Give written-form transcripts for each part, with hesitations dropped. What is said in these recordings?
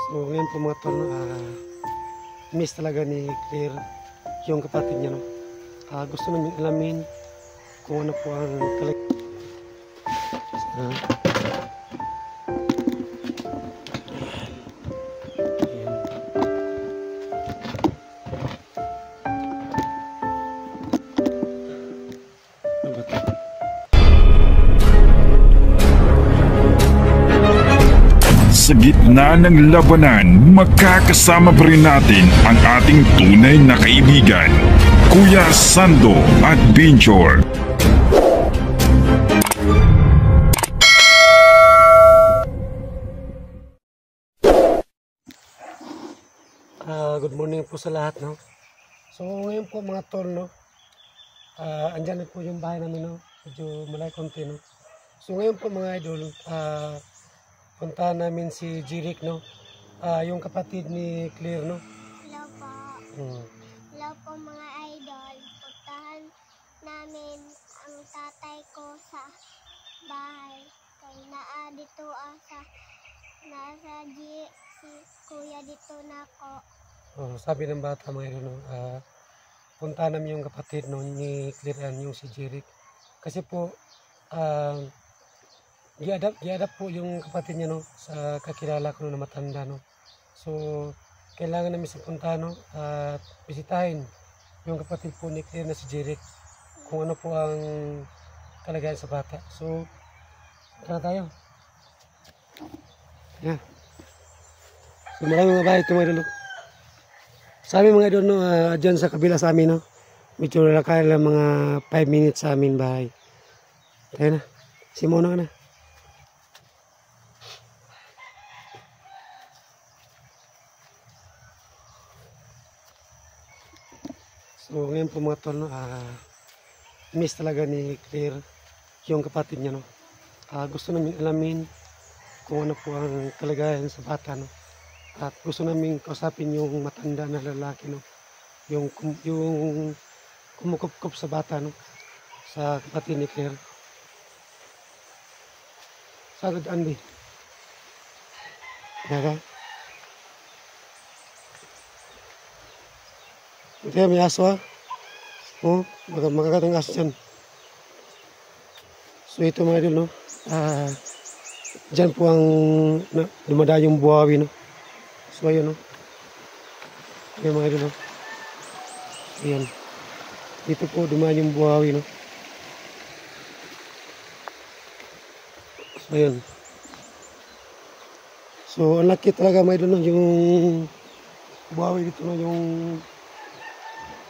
So ngayon po mga tol, miss talaga ni Claire yung kapatid niya, no? Gusto namin alamin kung ano po ang Sa gitna ng labanan, magkakasama pa rin natin ang ating tunay na kaibigan, Kuya Sando Adventure. Good morning po sa lahat, no? So ngayon po mga tol, no? Andyan na po yung bahay namin, no? Medyo malay konti, no? So ngayon po mga idol, puntahan namin si Jirik, no? Yung kapatid ni Claire, no? Hello po. Hello po mga idol. Puntahan namin ang tatay ko sa bahay. Kaya dito sa si kuya dito na ako. Sabi ng bata mga idol, no? Puntahan namin yung kapatid, no, ni Claire, yung si Jirik. Kasi po, i-adapt po yung kapatid niya, no, sa kakilala ko, no, na matanda, no. So kailangan namin sa punta, no, at bisitahin yung kapatid po ni Claire na si Jirik kung ano po ang kalagayan sa bata. So tara tayo. Yeah. So maraming mga bahay ito mga idol. Sa amin mga idol, no, dyan sa kabila sa amin, no, medyo lakay lang mga 5 minutes sa amin bahay. Tayo na, simuna ka na. So ngayon po mga tol, no, miss talaga ni Claire yung kapatid niya, no. Gusto namin alamin kung ano po ang kalagayan sa bata, no. At gusto namin kausapin yung matanda na lalaki, no. Yung kumukup-kup sa bata, no, sa kapatid ni Claire. Sagad Andy. Yaga. Ito may aso, ha. Makakatang aso dyan. So ito mga idol, no. Dyan po ang dumadaan yung buhawi, no. So ayun, no. Ayan mga idol, no. Ayan. Dito po dumaan yung buhawi, no. So ayun. So ang laki talaga mga idol, no, yung buhawi dito, no, yung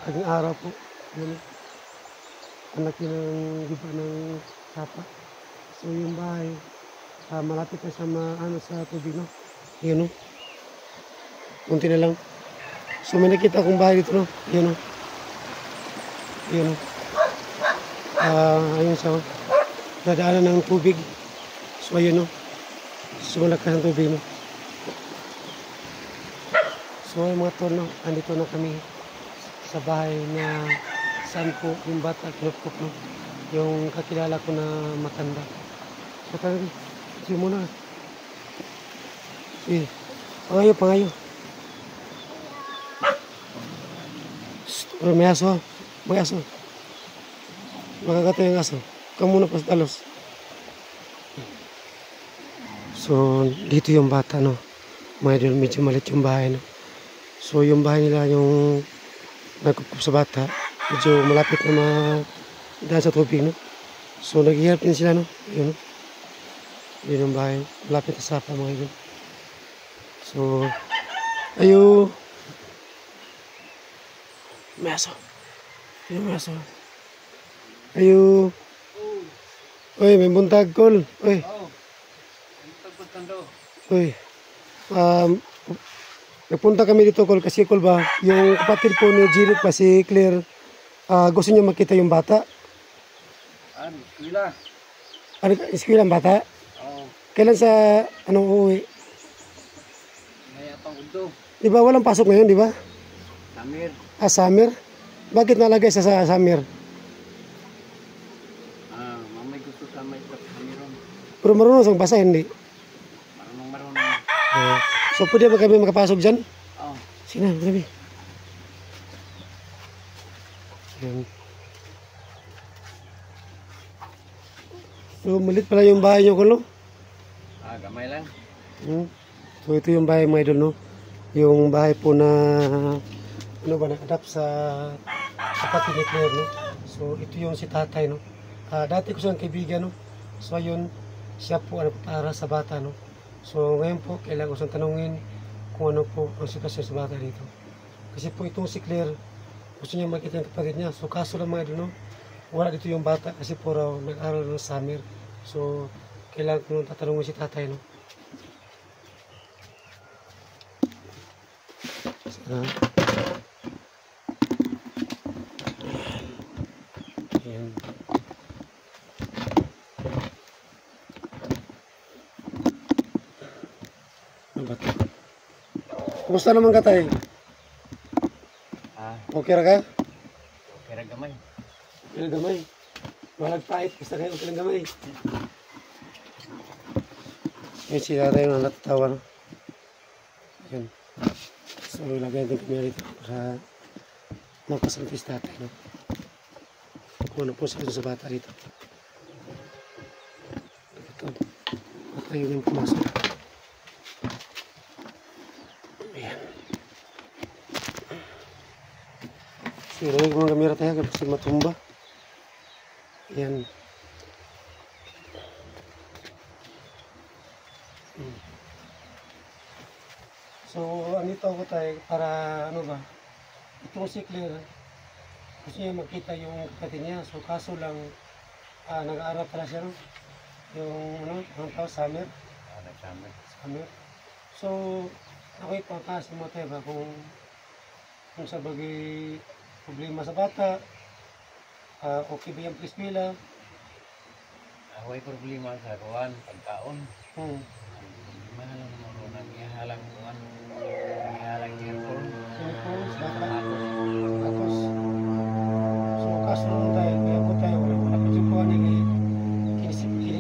aking araw po. Yan. Ang laki ng giba ng sapa. So yung bahay, malapit na sa tubig, no. Yan, no. Kunti na lang. So may nakita akong bahay dito, no. Yan, no. Yan, no. Ayun sa dadaanan ng tubig. So ayun, no. So malakas ang tubig, no. So ayun mga tol, no. Andito na kami sa bahay na saan po yung bata kinupkup, no, yung kakilala ko na matanda. So talaga, sige muna. Sige, pangayo. May aso, may aso. Makakato yung aso. Ikaw muna pa sa talos. So dito yung bata, no. Medyo maliit yung bahay, no. So yung bahay nila yung nagkukup sa bata, medyo malapit na dahil sa tubig, no. So naghihirap din sila, no. Yun, no. Yun yung bahay, malapit na sapa mga yun. So ayo, may aso. Yun, may aso. Ayo. Oy, may buntag kol. Oy. Oy. Nagpunta kami dito, Kol, kasi Kol ba, yung kapatid po ni Jirik pa, si Claire, gusto niya makita yung bata. Eskwela. Eskwela ang bata? Oo. Kailan sa, uuwi? May atang udto. Di ba walang pasok ngayon, di ba? Samir. Summer? Bakit nalagay sa summer? Mamay gusto sa may Samiron. Pero marunong sa basa, hindi? Marunong. So pwede ba kami makapasok dyan? Oh, Sige na, kami. Yan. So malit pala yung bahay nyo, Kulo. gamay lang. So ito yung bahay mga idol, no? Yung bahay po na ano ba, nag-adapt sa kapatid ni Claire, no? So ito yung si tatay, no? Dati ko siyang kaibigan, no? So ayun, siya po ano, para sa bata, no? So ngayon po, kailangan ko siyang tanungin kung ano po ang sitwasyon sa bata dito. Kasi po itong si Claire, gusto niya makita yung kapatid niya. So kaso lang mga idol, no? Wala dito yung bata kasi po raw nag-aral ng summer. So kailangan ko nung tatanungin si tatay, no? Ayan. Ano ba ito? Kumusta naman ka tayo? Okay ra ka? Okay ra gamay. Okay lang gamay. Walang pait. Basta kayo okay lang gamay. Ayan si tatay yung natatawa, no? Ayan. So ilagay din kami rito para mapasantis tatay, no? Kung ano po sa bata rito. Ito. At ayun yung pumasok. Ayan. So ilagay ko ng kamera tayo kasi matumba. Ayan. So, andito ako tayo para ano ba, itong si Claire, gusto niya makita yung kapatid niya. So, kaso lang, nag-aaral pala siya, no? Yung, ano, ang tao, summer. Nag-summer. Summer. So, ako ipapasa mo tayo ba kung sa bagay problema sa bata, okay ba yung preskwela? Away problema sa kuan, pagkaon. Problema lang naman ko nang ihalang kuan. Ihalang uniform. Uniform sa bata. Tapos, so kaso nung tayo, kaya po tayo, wala po siya po kini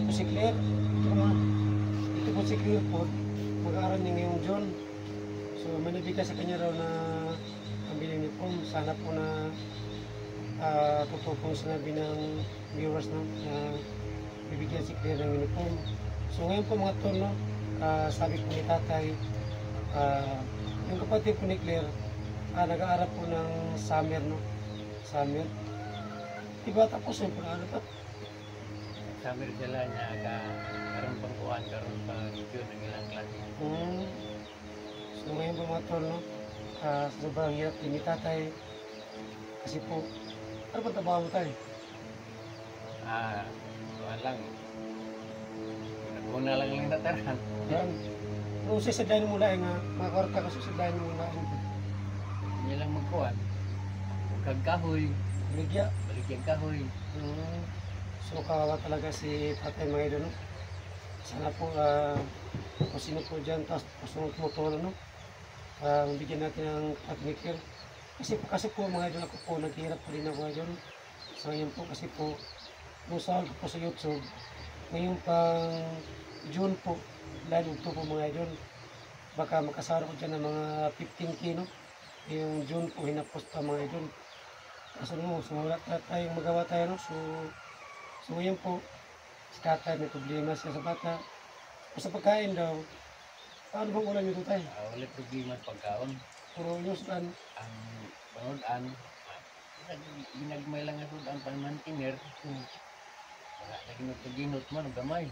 po si Claire. Ito po si Claire po, mag-aaral niya ngayong June. So, may nabigay sa kanya raw na pambili uniform. Sana po na totoo pong sinabi ng viewers, no, na bibigyan si Claire ng uniform. So ngayon po mga tol, no, sabi po ni tatay, yung kapatid po ni Claire, nag-aaral po ng summer, no? Summer. Diba tapos yung pag-aaral pa? Summer sila niya, karon pang kuan, karon pang June ng ilang klase. So ngayon po mga tol, no, sa sobrang hirap din ni tatay, kasi po, ano ba trabaho mo tayo? Kuan lang. Una lang yung nataran. Yan. Kung sisadlayan mo lang nga, makakarta ka sisadlayan mo lang. Hindi lang magkuhan. Huwag kahoy. Ligya. Balik yung kahoy. So kawawa talaga si tatay mga idol, no? Sana po, kung sino po dyan, tapos gusto mong tumutulong, no? Mabigyan natin ng technical. Kasi po mga idol, ako po, naghihirap po rin ako idol. So ngayon po, kasi po, nung sahod ko po sa YouTube, ngayon pang June po, lalo ito po mga idol, baka makasara ko dyan ng mga 15K, no? Yung June po, hinapos pa mga idol. Kaso no, so wala tayong magawa tayo, no? So ngayon po, si tatay may problema siya sa bata. O sa pagkain daw, paano bang ulam nito tayo? Ulit problema sa pagkaon. Puro yusudan. Ang panood-an, ginagmay lang ang sudan pa naman tiner. Wala na ginot-ginot mo, gamay.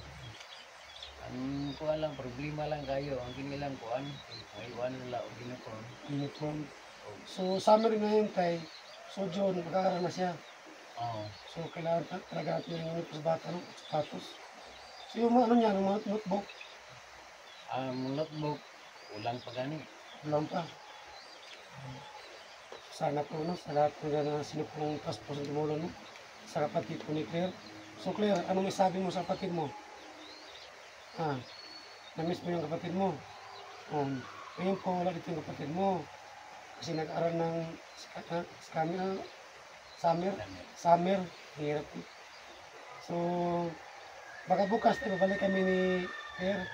Ang kuha lang, problema lang kayo. Ang kinilang kuhan, ngayon nila o ginapon. Uniform. So summer ngayon tayo, so June, mag-aaral na siya. Oo. So kailangan talaga natin yung uniform sa bata, no? Sapatos. So yung mga ano niya, yung mga notebook, Ang notebook, ulang pa gani. ulam pa. Sana po, no? Sa lahat po na sino pong passport ng tumulong, no? Sa kapatid po ni Claire. So Claire, ano may sabi mo sa kapatid mo? Na-miss mo yung kapatid mo. Ngayon po, wala dito yung kapatid mo. Kasi nag-aral ng summer. Hirap. So, baka bukas tayo babalik kami ni Claire.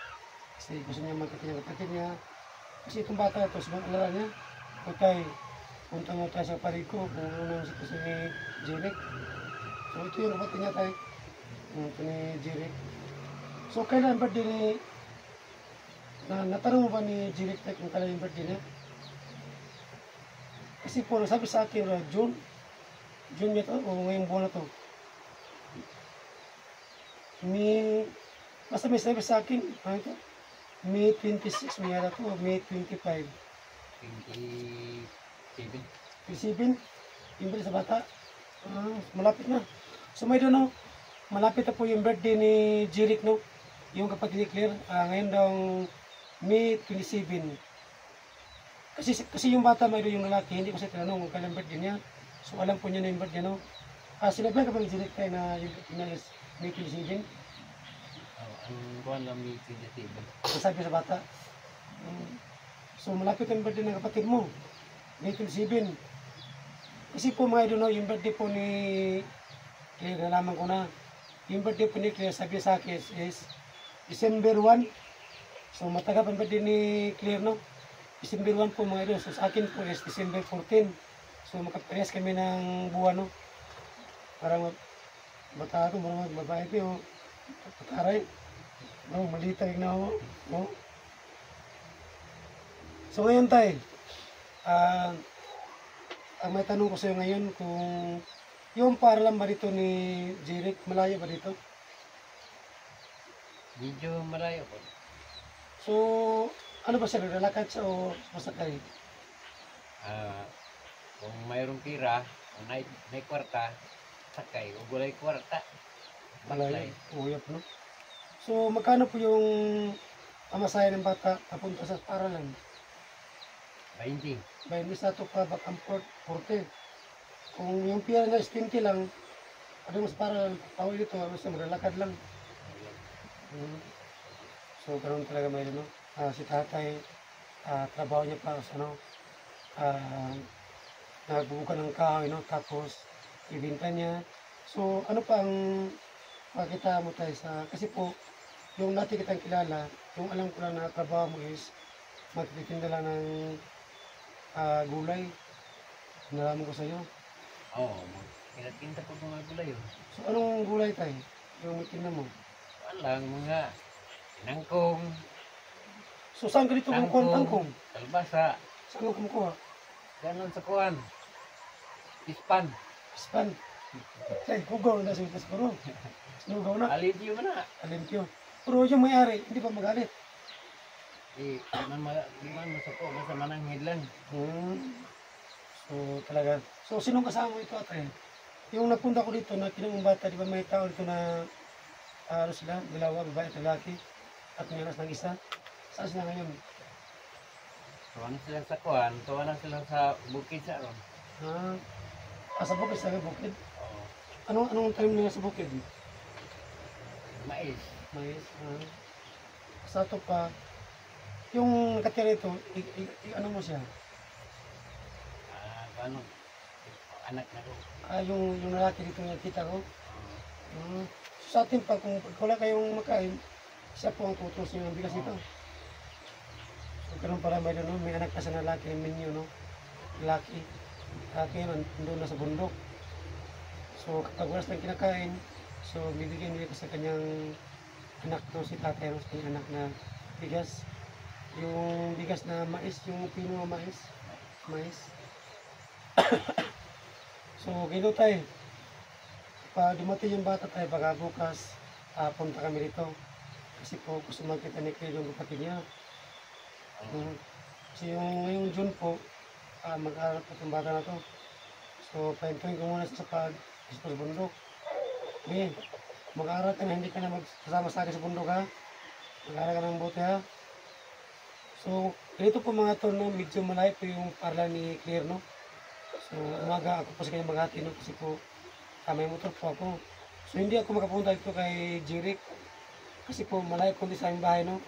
Kasi gusto niya magkita yung kapatid niya. Kasi itong bata ito, sa mga alala niya, okay, punta mo tayo sa palig ko, kung ano nang sitwasyon ni Jeric. So ito yung kapatid niya tayo, ito ni Jeric. So kailan birthday ni, natanong mo ba ni Jeric tayo kung kailan yung birthday niya? Kasi po, sabi sa akin, June niya to, o ngayong buwan na to. Basta may sabi sa akin, ano ito? May 26, may yara to, May 25. 27. 27, yung sa bata. Malapit na. So may doon, no? Malapit na po yung birthday ni Jeric, no? Yung kapatid ni Claire. Ngayon daw, May 27. Kasi yung bata, may doon yung lalaki, hindi ko siya tinanong kung kailan birthday niya. So alam po niya na yung birthday, no? Sinabi ka ba ni Jeric tayo na yung birthday is May 27? Ang buwan lang May 27. Sabi sa bata. So malapit ang birthday ng kapatid mo. May 27. Kasi po mga idol, no, yung birthday po ni Claire, nalaman ko na. Yung birthday po ni Claire, sabi sa akin is December 1. So matagal ang birthday ni Claire, no? December 1 po mga idol. So sa akin po is December 14. So makaparehas kami ng buwan, no? Parang bata ito, marang babae ito, pataray. No, malitag na ako. No? So ngayon tayo, ang may tanong ko sa iyo ngayon kung yung paralan ba dito ni Jeric, malayo ba dito? Medyo malayo po. So, ano ba siya, naglalakad siya o masakay? Kung mayroong pira, kung may kwarta, sakay. Kung walay kwarta, Malayo, uyap, no? So, magkano po yung pamasahe ng bata papunta sa paralan? 20. By misa to pa back and forth, 40. Kung yung pira na is 20 lang, ano mas paralan, tawag dito, mas maglalakad lang. So, ganun talaga may no? Si tatay, trabaho niya para sa ano, nagbubuka ng kahoy, no? Tapos, ibinta niya. So, ano pa ang makita mo tayo sa, kasi po, yung dati kitang kilala, yung alam ko lang na trabaho mo is, magtitinda lang ng gulay. Nalaman ko sa iyo. Oo, kinatinta po mga gulay yun. So, anong gulay tayo? Yung mitinda mo? Walang mga nangkong, So, saan ka dito kumukuha ng tangkong? kalbasa, Saan ka kumukuha? ganon sa kuwan. Ispan. Span. Say, kugaw na sa itas puro. Sinugaw na. Alipyo mo na. Alimpyo. Pero yung may-ari, hindi pa magalit. Di man masako, basta mananghid lang. So, talaga. So, sinong kasama mo ito, ate? Yung nagpunta ko dito na kinamang bata, di ba may tao dito na ano sila, dalawa, babae at lalaki, at may anas ng isa. Saan sila ngayon? Tuwan sila sa kuwan, tuwan sila sa bukid sa ron. Sa bukid, sa bukid. Oo. Anong time nila sa bukid? Mais. Mais. Sa ito pa, yung nakatira ito, ano mo siya? Paano? Anak na ko. Yung lalaki dito yung kita ko. Sa atin pa, kung wala kayong makain, siya po ang tutos yung bigas ito. So, ganun pala may doon, may anak na sa lalaki, minyo, no? Lalaki yun, nandun na sa bundok. So, kapag walas ng kinakain, so, bibigyan nila sa kanyang anak, no? Si tatay, no? Sa kanyang anak na bigas. Yung bigas na mais, yung pino na mais. So, gano'n tayo. Pag dumating yung bata tayo, baka bukas, punta kami dito. Kasi po, gusto magkita ni Claire yung kapatid niya. Kasi yung June po, mag-aaral po itong bata na to. So, pahintuin ko muna sa pag-istos bundok. Okay, mag-aaral ka na, hindi ka na magsasama sa akin sa bundok, ha? Mag-aaral ka ng buti, ha? So, ganito po mga to, no? Medyo malayo po yung parla ni Claire, no? So, umaga ako po sa kanya maghati, no? Kasi po, may motor po ako. So, hindi ako makapunta dito kay Jeric. Kasi po, malayo po sa aming bahay, no?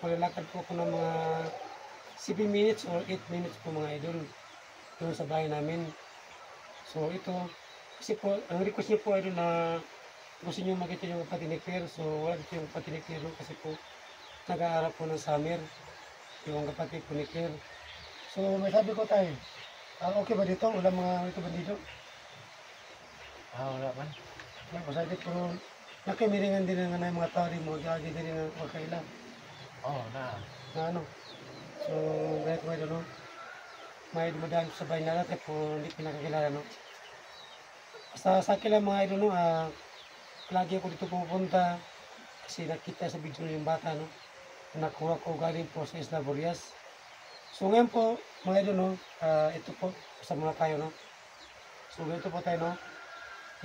Maglalakad po ako ng mga 7 minutes or 8 minutes po mga idol doon sa bahay namin. So, ito, kasi po, ang request niyo po idol na gusto niyo makita yung kapatid ni Claire. So, wala dito yung kapatid ni Claire, no? Kasi po, nag-aaral po ng summer. yung kapatid ko ni Claire. So may sabi ko tayo, okay ba dito? Wala mga ito bandido? Wala man. Wala masakit pero nakimiringan din nga na yung mga tao rin mo, gagi din nga magkailan. Na. Na ano. So ganito may doon, no? May dumadaan sa bahay na natin kung hindi pinakakilala, no? Sa akin lang mga idol, no, lagi ako dito pupunta kasi nakita sa video yung bata, no? Nakuha ko galing po sa Isla Burias. So ngayon po, mga idol, no, ito po sa mga tayo, no? So ganito po tayo, no?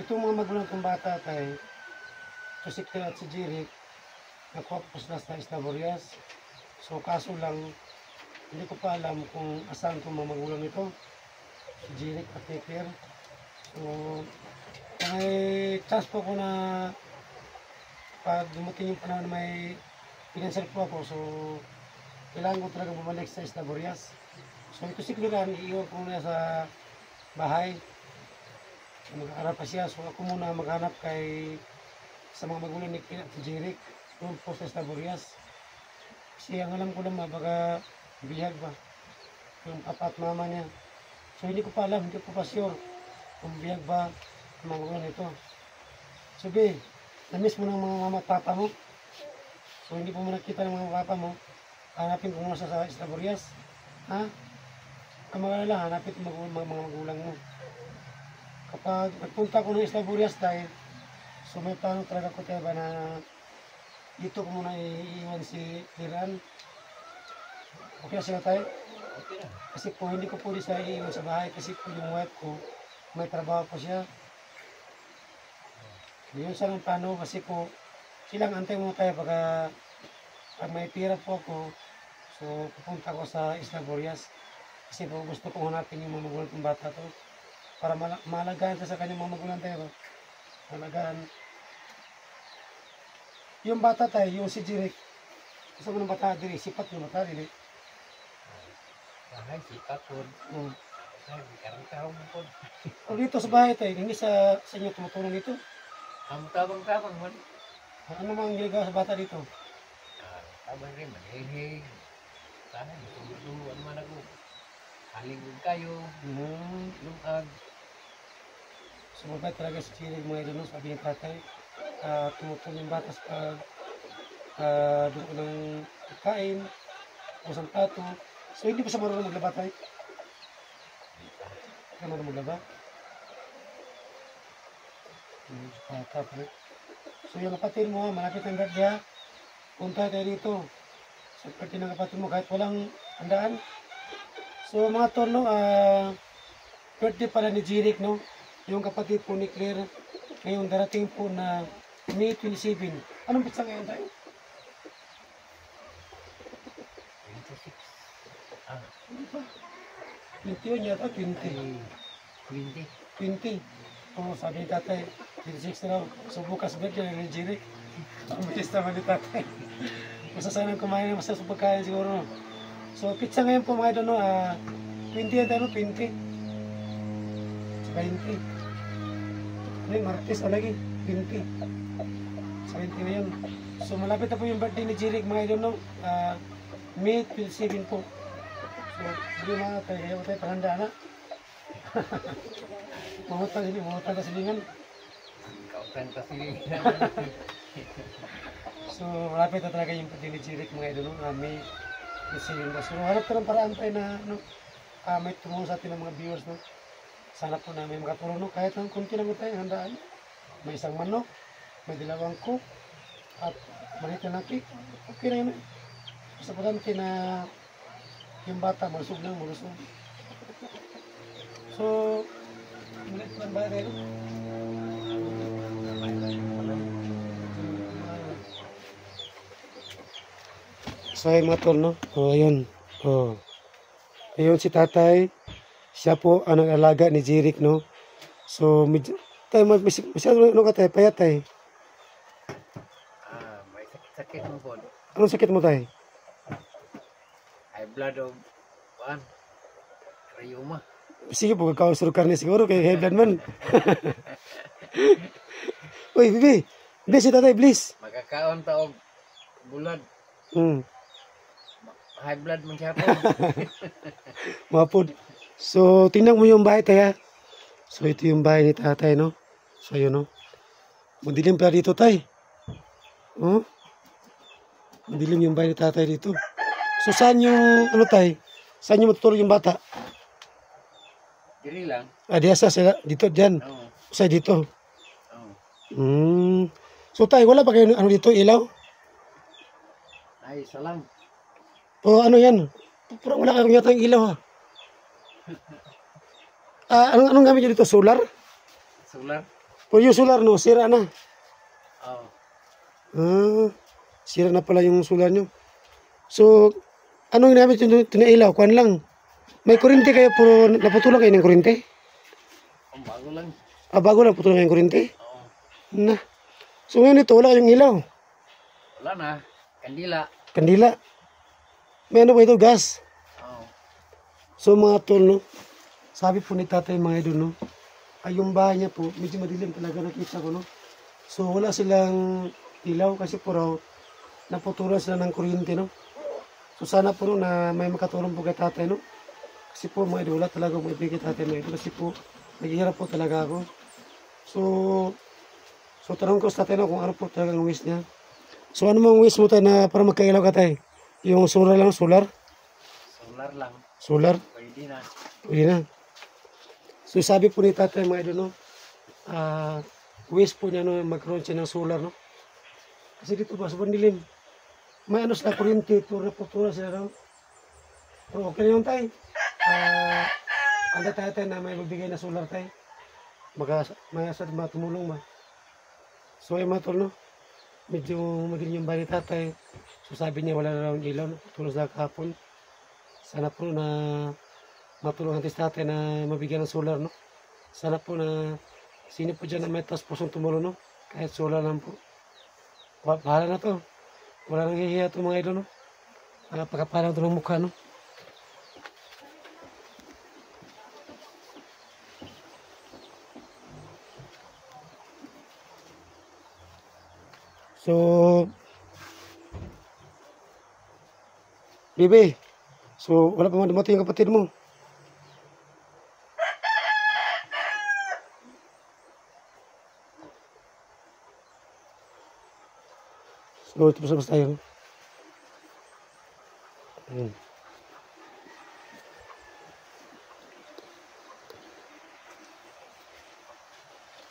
Itong mga magulang kong bata tayo, si Claire at si Jeric, nakuha po sila sa Isla Burias. So kaso lang, hindi ko pa alam kung asan itong mga magulang nito, si Jeric at si Claire. So, may chance po ko na pag dumating yung panahon na may financial po ako, so kailangan ko talaga bumalik sa Isla Burias. So ito si Claire, iiwan ko muna sa bahay. Mag-aaral pa siya, so ako muna maghanap kay sa mga magulang ni Claire at si Jeric doon po sa Isla Burias. Kasi ang alam ko lang baka bihag ba yung papa at mama niya. So hindi ko pa alam, hindi ko pa sure kung bihag ba ang mga magulang nito. So be, na-miss mo ng mga mama at papa mo. So hindi po mo nakita ng mga papa mo, hanapin ko muna sa Isla Burias. Ha? Kamagala lang, hanapin ko mga magulang mo. Kapag nagpunta ko ng Isla Burias dahil, so may plano talaga ko tayo ba na dito ko muna iiwan si Kiran. Okay na sila tayo? Okay na. Kasi po hindi ko pwede siya iiwan sa bahay kasi po yung wife ko, may trabaho po siya. Yun sa ng plano kasi po, silang antay mo tayo pag may pira po ako, so pupunta ko sa Isla Burias. Kasi po gusto kong hanapin yung mga magulang kong bata to para malagaan sa kanyang mga magulang tayo. Malagaan. Yung bata tayo, yung si Jeric, gusto mo ng bata diri, sipat ng bata diri. Ay, sikat po. Ay, karang-karang po. O dito sa bahay tayo, hindi sa inyo tumutulong dito. Ang tabang-tabang man. Ano mga ginagawa sa bata dito? Tabang rin, manihig. Sana, ano man ako. Halingod kayo, lungag. So mabait talaga si Jeric mga idol, sabi ng tatay. Tumutulong yung bata sa doon ko ng kain, o sa plato. So hindi pa sa marunong maglaba tayo. Hindi ka marunong maglaba. Bata pa rin. So yung kapatid mo, malapit ng dadya, punta tayo dito. Sa kapatid ng kapatid mo, kahit walang handaan. So mga torno, birthday pala ni Jeric, no? Yung kapatid po ni Claire, ngayong darating po na May 27. Anong pizza ngayon tayo? 26. 21 yata, 20. 20. 20. Oo, sabi ni tatay, 26 na raw. So bukas birthday ni Jeric. Ang bitis naman ni tatay. Masasanang kumain ng masasang pagkain siguro. So pizza ngayon po mga idol, no? 20 yan tayo, 20. Sa 20. Ano yung Martes lagi? 20. Sa 20 na yun. So malapit na po yung birthday ni Jeric mga idol, no? May 27 po. So, hindi mga tayo, kaya tayo pahanda na. Mahutang ka silingan. Kautan pa sili. So, malapit na talaga yung birthday ni Jeric mga idol, no? May 27 na. So, hanap ka ng paraan tayo na, no? May tumulong sa atin ng mga viewers, no? Sana po na may makatulong, no? Kahit ang kunti lang tayo, handaan. May isang manok, may dalawang cook, at maliit na cake. Okay na yun. Basta pagante na yung bata, malusog lang, malusog. So, maliit lang ba rin? So, ayun mga tol, no? O, ayun. O. Ayun si tatay. Siya po ang nag-alaga ni Jeric, no? So, tayo, masyado ano ka tayo, payat tayo. May sakit mo po. Anong sakit mo tayo? High blood o rayuma. Sige po, kakausuro karne siguro kay high blood man. Uy, bibi. Bless si tatay, bless. Magkakaon ta og bulad. high blood man siya po. Mapod. So, tingnan mo yung bahay tayo. So, ito yung bahay ni tatay, no? So, yun, no? Madilim pa dito, tay. Oh? Madilim yung bahay ni tatay dito. So, saan yung, ano, tay? Saan yung matutulog yung bata? Diri lang. Diya sila, dito, dyan. Oo. Sa dito. Oo. So, tay, wala ba kayo, ano dito, ilaw? Ay, isa lang. O, ano yan? Parang wala kayong yata yung ilaw, ha? Anong gamit nyo dito? Solar? Solar. O, yung solar, no? Sira na. Oo. Sira na pala yung solar nyo. So, anong ginamit nyo dito na ilaw? Kuhan lang. May kuryente kayo, puro naputulang kayo ng kuryente? Ang bago lang. Bago lang, putulang kayo ng kuryente? Oo. Na. So, ngayon ito, wala kayong ilaw. Wala na. Kandila. Kandila. May ano ba ito? Gas. Oo. So, mga tol, no? Sabi po ni tatay mga idol, no? Ay, yung bahay niya po, medyo madilim talaga nakita ko, no? So, wala silang ilaw kasi po raw, naputulan sila ng kuryente, no? So, sana po, no, na may makatulong po kay tatay, no? Kasi po, mga idol, wala talaga mo ibigay kay tatay, mga idol. Kasi po, naghihirap po talaga ako. So, tanong ko sa tatay, no, kung ano po talagang wish niya. So, ano mong wish mo tayo na para magkailaw ka tayo? Yung solar lang, solar? Solar lang. Solar? Pwede na. Pwede na. So, sabi po ni tatay mga idol, no? Wish po niya, no, magkaroon siya ng solar, no? Kasi dito ba, sobrang dilim. May ano sila, kuryente, pura sila, no? Pero okay na yun tayo. Anda tayo na may magbigay na solar tayo. May asad matumulong ba? So, ay mga tol, no? Medyo madilim yung bahay ni tatay. So, sabi niya wala na raw ilaw, no? Tulong sa kahapon. Sana po na matulungan natin sa tatay na mabigyan ng solar, no? Sana po na sino po dyan na may taas pusong tumulong, no? Kahit solar lang po. Bahala na to. Wala nang hihiya ito mga idol, no? Pagkapalang ito ng mukha, no? So, Bibi, so wala pa man dumating yung kapatid mo. So, tapos tayo.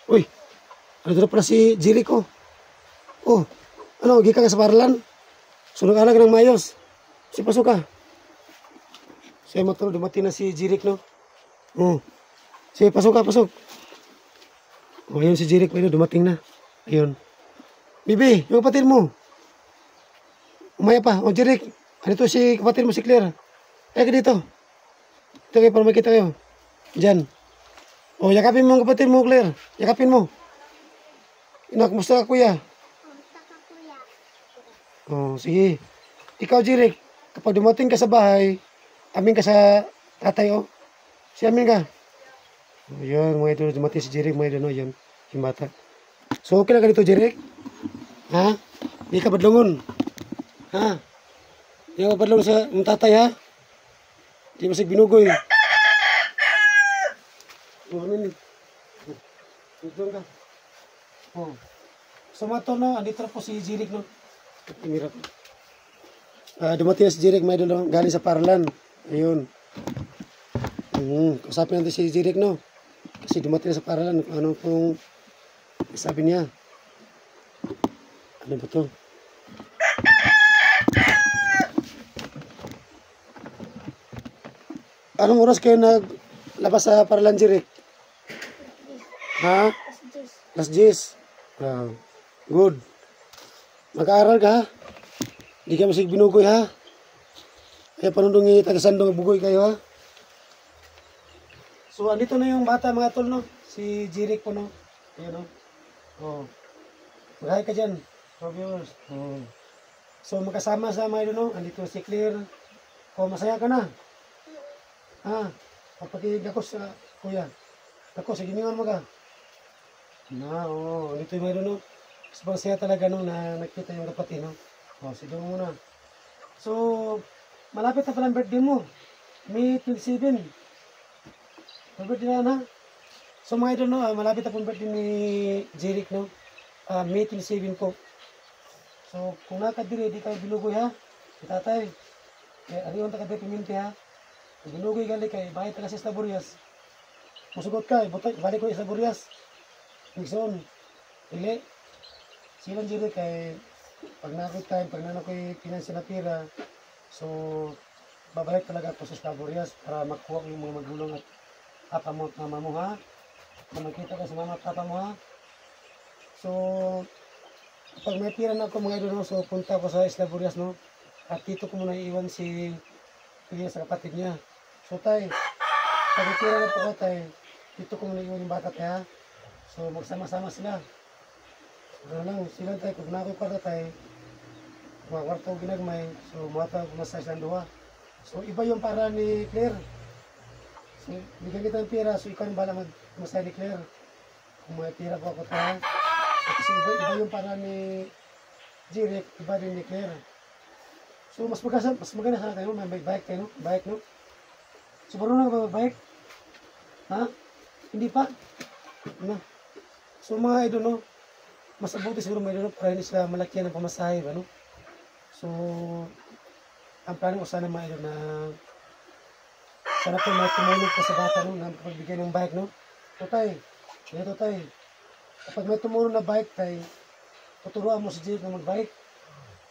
Uy, ano na pala si Jericho? Oh, ano, gikan ka sa paralan? Sunog alag ng mayos. Si pasok ka. Siya motor, dumating na si Jirik, no? Oh. Sige, pasok ka, pasok. Oh, ayun si Jirik, ayun, dumating na. Ayun. Bibi, yung kapatid mo. Umaya pa. Oh, Jirik. Ano to si kapatid mo, si Claire? Kaya ka dito. Ito kayo, para makita kayo. Diyan. Oh, yakapin mo ang kapatid mo, Claire. Yakapin mo. Kumusta ka, kuya? Kumusta ka, kuya? Oh, sige. Ikaw, Jirik, kapag dumating ka sa bahay, amin ka sa tatay, oh. Si amin ka. Oh, yun, mga idol, dumating si Jirik, mga idol, no, yun, yung bata. So, okay na ka dito, Jirik? Ha? Di ka badlungon? Ha? Di ka badlungon sa tatay, ha? Di masig binugoy. Oh, amin. Dito ka. Oh. So, mga tol, no, andito na po si Jirik, no? Imirap. Dumating na si Jirik, may idol, galing sa Paralan. Ayun. Kasapin natin si Jirik, no? Kasi dumating na sa Paralan. Ano pong sabi niya? Ano ba ito? Anong oras kayo naglabas sa Paralan, Jirik? Ha? Last 10. Good. Mag-aaral ka, ha? Di ka masig binugoy, ha? Kaya panundong taga-sandong bugoy kayo, ha? So, andito na yung bata, mga tol, no? Si Jirik po, no? Ayan, no? Oh. Mag-hi ka dyan. So, viewers. Oh. So, magkasama sa mga idol, no? Andito si Claire. Oh, masaya ka na? Ha? Kapag ako sa kuya. Ako, sige, mingon mo ka. Na, oh. Andito yung mga idol, no? Masaya talaga, no? Na nakita yung kapatid, no? Oh, sige mo muna. So, malapit na palang birthday mo. May 27. Birthday na na. So mga idol, no, malapit na pong birthday ni Jeric, no. May 27 po. So kung nakadiri, di tayo binugoy ha. Tatay. Ariyon ta kadiri piminti ha. Kung binugoy gali kay bakit taga sa Estaburias. Musugot ka, balik ko sa Estaburias. Nixon. Dili. Silang Jeric kay pag nanako ko'y pinansin na pira. So babalik talaga ako sa Estaburias para makuha ko yung mga magulang at papa mo at mama mo ha. Makita ka sa mama at papa mo ha. So pag may pira na ako mga idol, no, so punta ko sa Estaburias, no. At dito ko muna iiwan si Pia sa kapatid niya. So tay, pag may pira na po ko tay, dito ko muna iiwan yung bata tay ha. So magsama-sama sila. Ano lang, sila tay, kung na ako para tay, mga kwarto ginagmay, so mata ko masay sa duha. So iba yung para ni Claire. So bigyan kita ng pira, so ikaw yung bala masay ni Claire. Kung may pira ko ako tayo. So, kasi iba yung para ni Jeric, iba din ni Claire. So mas maganda sana tayo, may bike tayo, no? Bike, no? So marunong ka ba bike? Ha? Hindi pa? Ano? So mga idol, no? Mas abuti siguro mga idol, no? Para hindi sila malakyan ng pamasahe, ano? So ang plano ko sana mga idol na sana po may tumulong po sa bata, no, na pagbigay ng bike, no. So tay, ganito tay, kapag may tumulong na bike tay, tuturuan mo si Jeric na magbike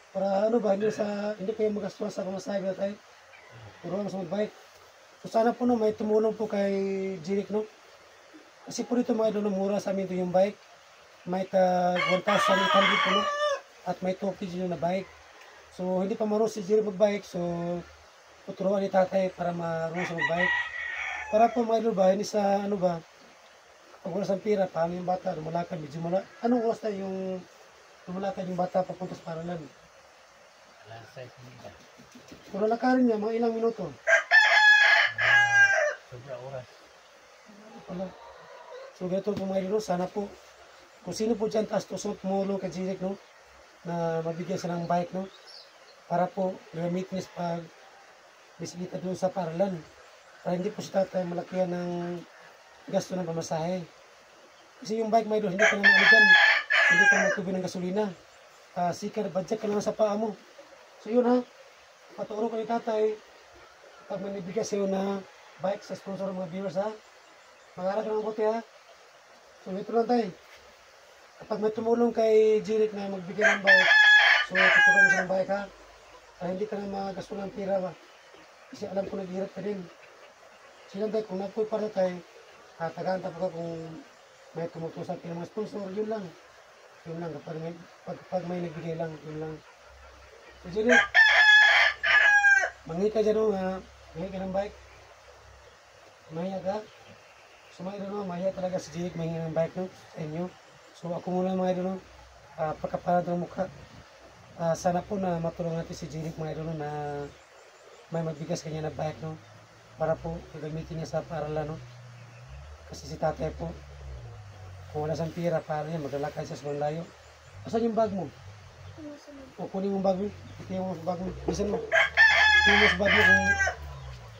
para ano ba, hindi kayo magastuhan sa pamasahe ba tay, turuan mo sa magbike. So sana po, no, may tumulong po kay Jeric, no, kasi po dito mga idol, no, mura sa amin ito yung bike, may 1,800 po, no, at may 2 kg na bike. So hindi pa marunong si Jeric magbike, so tuturuan ni tatay para marunong sa magbike. Para po mga idol ba, hindi sa ano ba, pag wala sa pira, paano yung bata, lumalakad, medyo mula. Anong oras tayo yung lumalakad yung bata papunta sa paralan? Alas 6 nila. Kung lalakarin niya, mga ilang minuto? Sobra oras. Wala. So ganito po mga idol, sana po, kung sino po dyan taas tusot, tumulong kay Jeric, no, na mabigyan siya ng bike, no, para po gamitin niya pag bisikleta doon sa paralan. Para hindi po si tatay malakihan ng gasto ng pamasahe. Kasi yung bike, may doon, hindi ka naman dyan. Hindi ka magtubi ng gasolina. Sikar, budget ka lang sa paa mo. So yun ha, paturo ko ni tatay, pag may nabigay sa'yo na bike sa sponsor ng mga viewers ha, mag-aral ka ng buti ha. So ito lang tayo. Kapag may tumulong kay Jeric na magbigay ng bike, so tuturo mo siya ng bike ha. Para hindi ka na magasto ng pira ba. Kasi alam ko naghihirap ka din. Silang tayo, kung napoy para tayo, tagahanta po ka kung may tumutusan ka ng mga sponsor, yun lang. Yun lang, kapag may nagbigay lang, yun lang. So Jeric, mangi ka dyan o, mangi ka ng bike. Mahiya ka. So mga idol, mahiya talaga si Jeric, mangi ng bike, no, sa inyo. So ako muna mga idol, pagkaparad ng mukha. Sana po na matulungan natin si Jeric mga idol, na may magbigas kanya na bike, no, para po gagamitin niya sa paralan, no. Kasi si tatay po, kung wala siyang pira, para niya maglalakad siya sa layo. Asan yung bag mo? O kunin mo bag mo, itiyan mo sa bag mo, bisan mo. Itiyan mo sa bag mo kung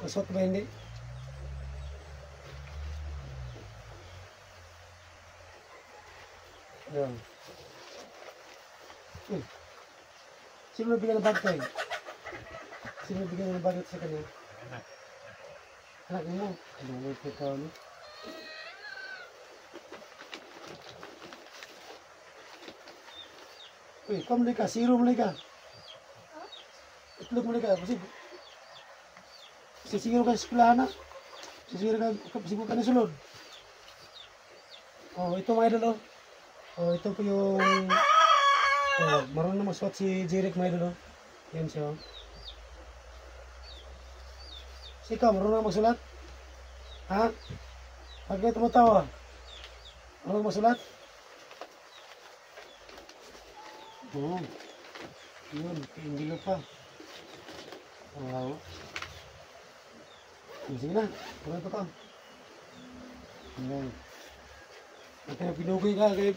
masot ba hindi. Ayan. Sino nabigyan ng bag tayo? Sino nabigyan ng bag ito sa kanya? Anak. Anak mo? Ano ito ka, no? Uy, ikaw muli ka, zero muli ka. Itlog muli ka, siguro ka sa eskwelahan na. Siguro ka na sulod. Oh, ito mga idol, oh. Oh, ito po yung marunong na magsuot si Jeric mga idol, oh. Yan siya, oh. Si ikaw, marunong na magsulat? Ha? Pag kayo tumatawa, marunong magsulat? Oo. Yun, hindi pa. Wow. Sige na, tuloy pa ka. Ayan. Kaya pinugoy ka, kaya.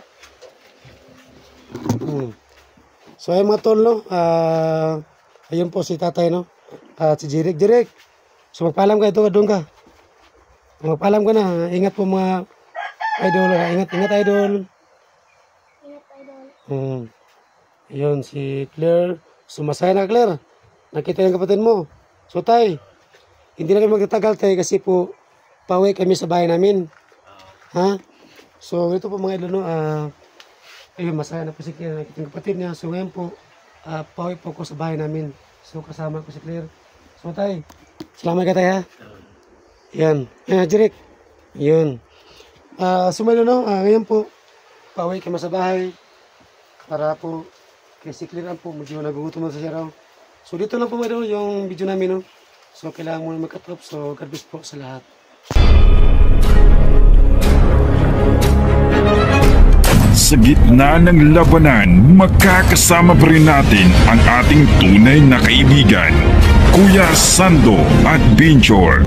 So ayun mga tol, no? Ayun po si tatay, no? at si Jirik. Jirik, so magpaalam ka ito, doon ka. Magpaalam ka na. Ingat po mga idol. Ingat idol. Ingat, idol. Yun, si Claire. Sumasaya na, Claire. Nakita yung kapatid mo. So, tay, hindi na kami magtatagal, tay, kasi po, pauwi kami sa bahay namin. Ha? So, ito po mga idol, no? Ayun, masaya na po si Claire. Nakita yung kapatid niya. So, ngayon po, pauwi po ko sa bahay namin. So, kasama ko si Claire. So, tay, salamat ka, tay, ha? Yan. Jirik. Yun. Sumalo, no? Ngayon po, pauwi kami sa bahay. Para po, kay si Claire po, medyo nagugutom na sa siya raw. So, dito lang po mga idol yung video namin, no? So, kailangan muna magka-top. So, God bless po sa lahat. Sa gitna ng labanan, magkakasama pa rin natin ang ating tunay na kaibigan, Kuya Sando at Binchor.